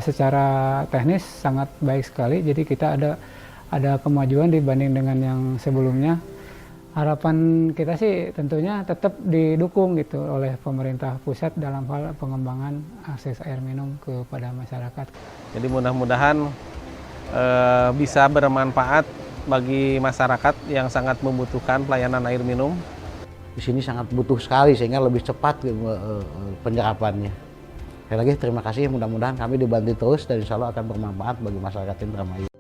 secara teknis sangat baik sekali. Jadi kita ada kemajuan dibanding dengan yang sebelumnya. Harapan kita sih tentunya tetap didukung gitu oleh pemerintah pusat dalam hal pengembangan akses air minum kepada masyarakat. Jadi mudah-mudahan bisa bermanfaat bagi masyarakat yang sangat membutuhkan pelayanan air minum. Di sini sangat butuh sekali sehingga lebih cepat penyerapannya. Sekali lagi terima kasih, mudah-mudahan kami dibantu terus dan insya Allah akan bermanfaat bagi masyarakat Indramayu.